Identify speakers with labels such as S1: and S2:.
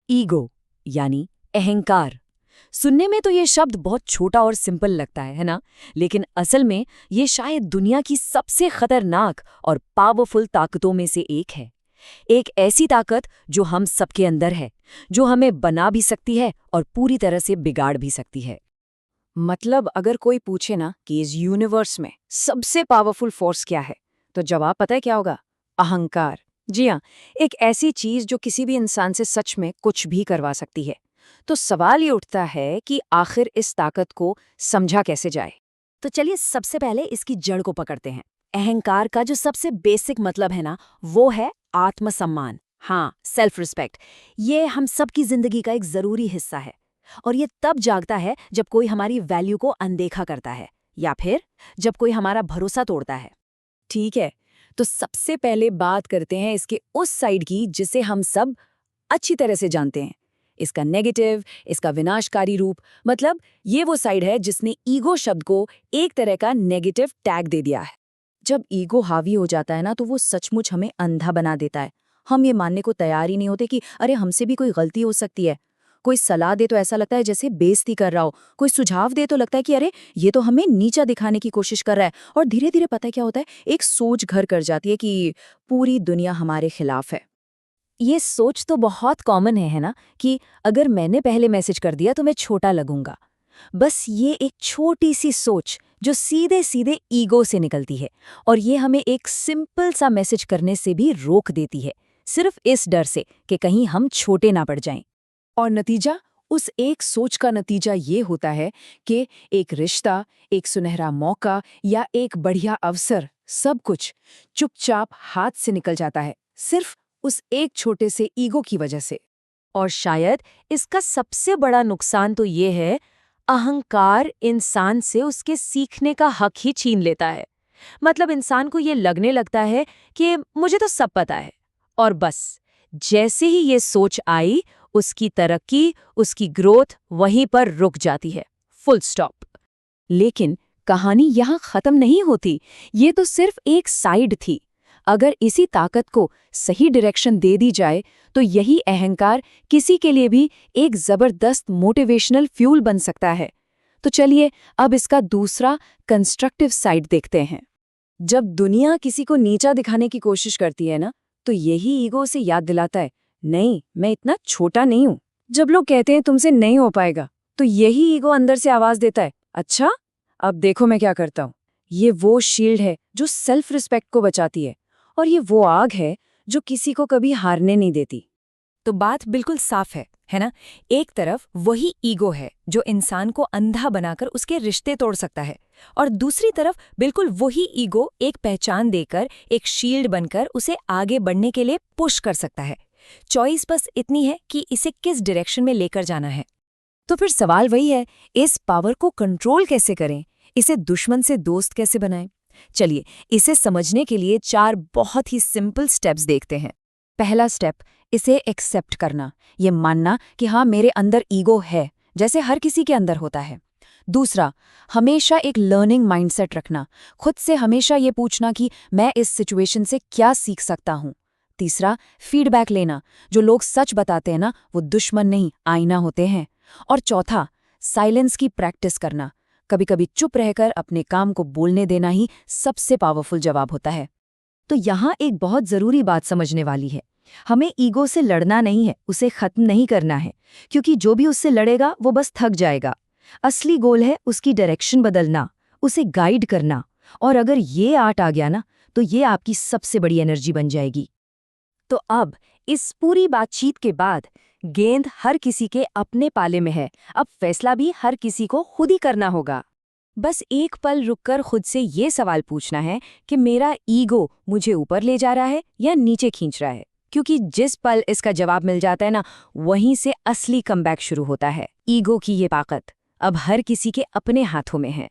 S1: Ego यानी अहंकार। सुनने में तो ये शब्द बहुत छोटा और सिंपल लगता है ना? लेकिन असल में ये शायद दुनिया की सबसे खतरनाक और पावरफुल ताकतों में से एक है। एक ऐसी ताकत जो हम सबके अंदर है, जो हमें बना भी सकती है और पूरी तरह से बिगाड़ भी सकती है।
S2: मतलब अगर कोई पूछे ना कि इस यूनिवर्स में सबसे पावरफुल फोर्स क्या है, तो जवाब पता है क्या होगा? अहंकार। जी हाँ, एक ऐसी चीज जो किसी भी इंसान से सच में कुछ भी करवा सकती है। तो सवाल ये उठता है कि आखिर इस ताकत को समझा कैसे जाए।
S1: तो चलिए सबसे पहले इसकी जड़ को पकड़ते हैं। अहंकार का जो सबसे बेसिक मतलब है ना, वो है आत्मसम्मान। हाँ, सेल्फ रिस्पेक्ट। ये हम सबकी जिंदगी का एक जरूरी हिस्सा है। और ये तब जागता है जब कोई हमारी वैल्यू को अनदेखा करता है, या फिर जब कोई हमारा भरोसा तोड़ता है।
S2: ठीक है, तो सबसे पहले बात करते हैं इसके उस साइड की जिसे हम सब अच्छी तरह से जानते हैं। इसका नेगेटिव, इसका विनाशकारी रूप। मतलब ये वो साइड है जिसने ईगो शब्द को एक तरह का नेगेटिव टैग दे दिया है। जब ईगो हावी हो जाता है ना, तो वो सचमुच हमें अंधा बना देता है। हम ये मानने को तैयार ही नहीं होते कि अरे हमसे भी कोई गलती हो सकती है। कोई सलाह दे तो ऐसा लगता है जैसे बेइज्जती कर रहा हो, कोई सुझाव दे तो लगता है कि अरे ये तो हमें नीचा दिखाने की कोशिश कर रहा है। और धीरे धीरे पता है क्या होता है, एक सोच घर कर जाती है कि पूरी दुनिया हमारे खिलाफ है।
S1: ये सोच तो बहुत कॉमन है ना, कि अगर मैंने पहले मैसेज कर दिया तो मैं छोटा लगूंगा। बस ये एक छोटी सी सोच जो सीधे सीधे ईगो से निकलती है, और ये हमें एक सिंपल सा मैसेज करने से भी रोक देती है, सिर्फ इस डर से कि कहीं हम छोटे ना पड़ जाएं।
S2: और नतीजा, उस एक सोच का नतीजा ये होता है कि एक रिश्ता, एक सुनहरा मौका या एक बढ़िया अवसर, सब कुछ चुपचाप हाथ से निकल जाता है, सिर्फ उस एक छोटे से ईगो की वजह से।
S1: और शायद इसका सबसे बड़ा नुकसान तो ये है, अहंकार इंसान से उसके सीखने का हक ही छीन लेता है। मतलब इंसान को ये लगने लगता है कि मुझे तो सब पता है, और बस जैसे ही ये सोच आई, उसकी तरक्की, उसकी ग्रोथ वहीं पर रुक जाती है, फुल स्टॉप।
S2: लेकिन कहानी यहाँ खत्म नहीं होती। ये तो सिर्फ एक साइड थी। अगर इसी ताकत को सही डायरेक्शन दे दी जाए, तो यही अहंकार किसी के लिए भी एक जबरदस्त मोटिवेशनल फ्यूल बन सकता है। तो चलिए अब इसका दूसरा कंस्ट्रक्टिव साइड देखते हैं। जब दुनिया किसी को नीचा दिखाने की कोशिश करती है ना, तो यही ईगो से याद दिलाता है, नहीं मैं इतना छोटा नहीं हूं। जब लोग कहते हैं तुमसे नहीं हो पाएगा, तो यही ईगो अंदर से आवाज देता है, अच्छा अब देखो मैं क्या करता हूं। ये वो शील्ड है जो सेल्फ रिस्पेक्ट को बचाती है, और ये वो आग है जो किसी को कभी हारने नहीं देती।
S1: तो बात बिल्कुल साफ है ना? एक तरफ वही ईगो है जो इंसान को अंधा बनाकर उसके रिश्ते तोड़ सकता है, और दूसरी तरफ बिल्कुल वही ईगो एक पहचान देकर, एक शील्ड बनकर उसे आगे बढ़ने के लिए पुश कर सकता है। चॉइस बस इतनी है कि इसे किस डायरेक्शन में लेकर जाना है। तो फिर सवाल वही है, इस पावर को कंट्रोल कैसे करें? इसे दुश्मन से दोस्त कैसे बनाएं? चलिए इसे समझने के लिए 4 बहुत ही सिंपल स्टेप्स देखते हैं। पहला स्टेप, इसे एक्सेप्ट करना, ये मानना कि हाँ मेरे अंदर ईगो है, जैसे हर किसी के अंदर होता है। दूसरा, हमेशा एक लर्निंग माइंडसेट रखना, खुद से हमेशा ये पूछना कि मैं इस सिचुएशन से क्या सीख सकता हूँ। तीसरा, फीडबैक लेना, जो लोग सच बताते हैं ना, वो दुश्मन नहीं आईना होते हैं। और चौथा, साइलेंस की प्रैक्टिस करना, कभी कभी चुप रहकर अपने काम को बोलने देना ही सबसे पावरफुल जवाब होता है। तो यहाँ एक बहुत जरूरी बात समझने वाली है, हमें ईगो से लड़ना नहीं है, उसे खत्म नहीं करना है, क्योंकि जो भी उससे लड़ेगा वो बस थक जाएगा। असली गोल है उसकी डायरेक्शन बदलना, उसे गाइड करना, और अगर ये आर्ट आ गया ना, तो ये आपकी सबसे बड़ी एनर्जी बन जाएगी। तो अब इस पूरी बातचीत के बाद गेंद हर किसी के अपने पाले में है, अब फैसला भी हर किसी को खुद ही करना होगा। बस एक पल रुककर खुद से ये सवाल पूछना है कि मेरा ईगो मुझे ऊपर ले जा रहा है या नीचे खींच रहा है, क्योंकि जिस पल इसका जवाब मिल जाता है ना, वहीं से असली कमबैक शुरू होता है। ईगो की ये ताकत अब हर किसी के अपने हाथों में है।